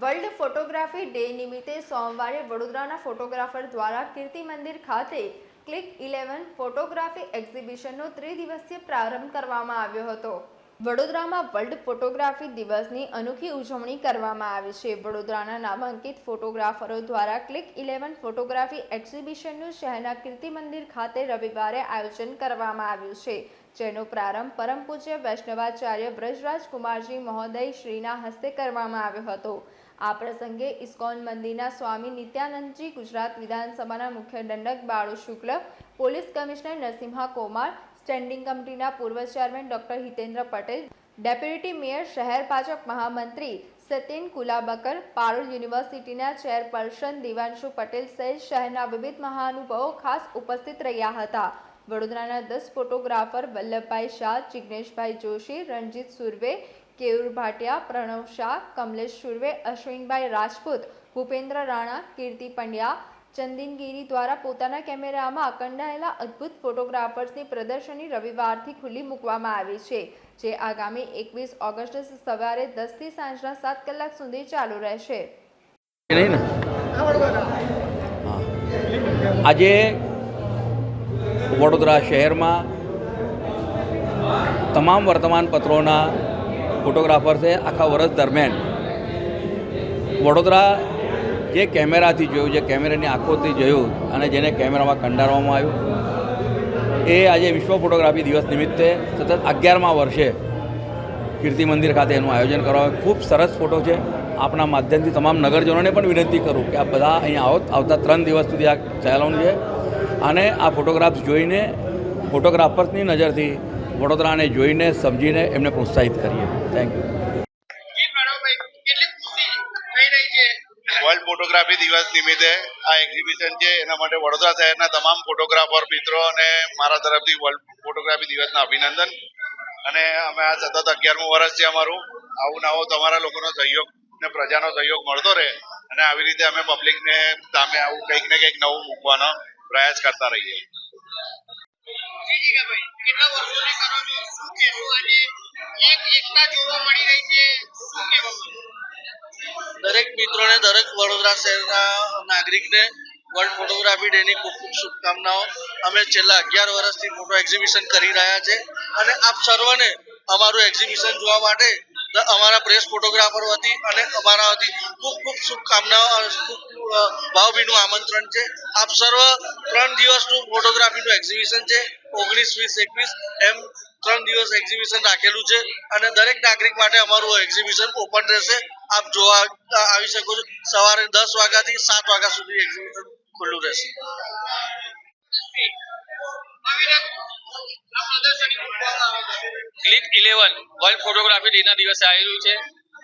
World photography day નિમિત્તે સોમવારે વડોદરાના ફોટોગ્રાફર દ્વારા કીર્તિ મંદિર ખાતે ક્લિક 11 ફોટોગ્રાફી એક્ઝિબિશનનો ત્રિદિવસીય પ્રારંભ કરવામાં આવ્યો હતો। વડોદરામાં વર્લ્ડ ફોટોગ્રાફી દિવસની અનોખી ઉજવણી કરવામાં આવી છે। વડોદરાના નામાંકિત ફોટોગ્રાફરો દ્વારા ક્લિક 11 ફોટોગ્રાફી એક્ઝિબિશનનું શહેરના કીર્તિ મંદિર ખાતે રવિવારે આયોજન કરવામાં આવ્યું છે, જેનો પ્રારંભ પરમ પૂજ્ય વૈષ્ણવાચાર્ય વ્રજરાજ કુમારજી મહોદય શ્રીના હસ્તે કરવામાં આવ્યો હતો। આ પ્રસંગે ઇસ્કોન મંદિરના સ્વામી નિત્યાનંદજી, ગુજરાત વિધાનસભાના મુખ્ય દંડક Balu Shukla, police commissioner Narasimha Komar, standing કમિટીના પૂર્વ chairman doctor Hitendra Patel, deputy mayor, શહેર ભાજપ મહામંત્રી સત્યેન કુલાબકર, પારુલ યુનિવર્સિટીના ચેરપર્સન દેવાંશુ પટેલ સહિત શહેરના વિવિધ મહાનુભાવો ખાસ ઉપસ્થિત રહ્યા હતા। વડોદરાના 10 ફોટોગ્રાફર વલ્લભભાઈ શાહ, જિગ્નેશભાઈ જોશી, રણજીત સુર્વે, કેયુર ભાટિયા, પ્રણવ શાહ, કમલેશ સુર્વે, અશ્વિનભાઈ રાજપૂત, ભૂપેન્દ્ર રાણા, કીર્તિ પંડ્યા, ચંદનગીરી દ્વારા પોતાના કેમેરામાં અકંડાયેલા અદ્ભુત ફોટોગ્રાફર્સની પ્રદર્શની રવિવારથી ખુલ્લી મૂકવામાં આવી છે, જે આગામી 21 ઓગસ્ટ સવારે 10 થી સાંજના 7 કલાક સુધી ચાલુ રહેશે। આજે વડોદરા શહેરમાં તમામ વર્તમાનપત્રોના ફોટોગ્રાફર્સે આખા વર્ષ દરમિયાન વડોદરા જે કેમેરાથી જોયું, જે કેમેરાની આંખોથી જોયું અને જેને કેમેરામાં કંડારવામાં આવ્યું, એ આજે વિશ્વ ફોટોગ્રાફી દિવસ નિમિત્તે સતત 11મા વર્ષે કીર્તિ મંદિર ખાતે એનું આયોજન કરવામાં આવ્યું। ખૂબ સરસ ફોટો છે। આપણા માધ્યમથી તમામ નગરજનોને પણ વિનંતી કરું કે આ બધા અહીંયા આવતા 3 દિવસ સુધી આ ચાલવાનું છે અને આ ફોટોગ્રાફ્સ જોઈને, ફોટોગ્રાફર્સની નજરથી વડોદરાને જોઈને, સમજીને એમને પ્રોત્સાહિત કરીએ। Thank you. વર્લ્ડ ફોટોગ્રાફી દિવસ નિમિત્તે આ એક્ઝિબિશન છે, એના માટે વડોદરા શહેરના તમામ ફોટોગ્રાફર મિત્રો અને મારા તરફથી વર્લ્ડ ફોટોગ્રાફી દિવસના અભિનંદન। અને અમે આ સતત 11મું વર્ષ છે અમારું। આવું આવો તમારા લોકોનો સહયોગ ને પ્રજાનો સહયોગ મળતો રહે અને આવી રીતે અમે પબ્લિકને સામે આવું કંઈક ને કંઈક નવું મૂકવાનો પ્રયાસ કરતા રહીએ। દરેક મિત્રોને, દરેક વડોદરા શહેરના નાગરિકને વર્લ્ડ ફોટોગ્રાફી ડેની ખૂબ ખૂબ શુભકામનાઓ। અમે છેલ્લા 11 વર્ષથી ફોટો એક્ઝિબિશન કરી રહ્યા છે અને આપ સર્વને અમારું એક્ઝિબિશન જોવા માટે અમારા પ્રેસ ફોટોગ્રાફરો વતી અને અમારા વતી ખૂબ ખૂબ શુભકામનાઓ અને ખૂબ ભાવભીનું આમંત્રણ છે। આપ સર્વ 3 દિવસનું ફોટોગ્રાફીનું એક્ઝિબિશન છે, 19, 20, 21 એમ 3 દિવસ એક્ઝિબિશન રાખેલું છે અને દરેક નાગરિક માટે અમારું એક્ઝિબિશન ઓપન રહેશે। આપ જોવા આવી શકો છો। સવારે 10 વાગ્યાથી 7 વાગ્યા સુધી એક્ઝિબિશન ખુલ્લું રહેશે। ક્લિક 11 વર્લ્ડ ફોટોગ્રાફી ડેના દિવસે આવેલું છે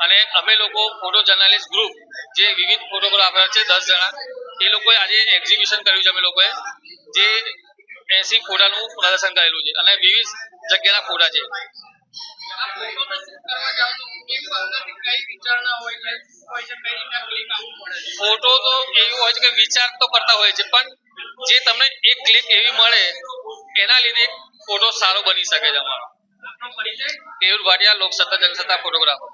અને અમે લોકો ફોટો જર્નાલિસ્ટ ગ્રુપ જે વિવિધ ફોટોગ્રાફર છે 10 જણા, એ લોકોએ આજે એક્ઝિબિશન કર્યું છે। અમે લોકોએ જે 80 ફોટાનું પ્રદર્શન કરેલું છે અને વિવિધ જગ્યાના ફોટા છે। ફોટો તો એવું હોય છે કે વિચાર તો કરતા હોય છે, પણ જે તમને એક ક્લિક એવી મળે એના લીધે ફોટો સારો બની શકે છે। અમારો કેયુર ભાટિયા, લોકસત્તા જનસત્તા ફોટોગ્રાફર।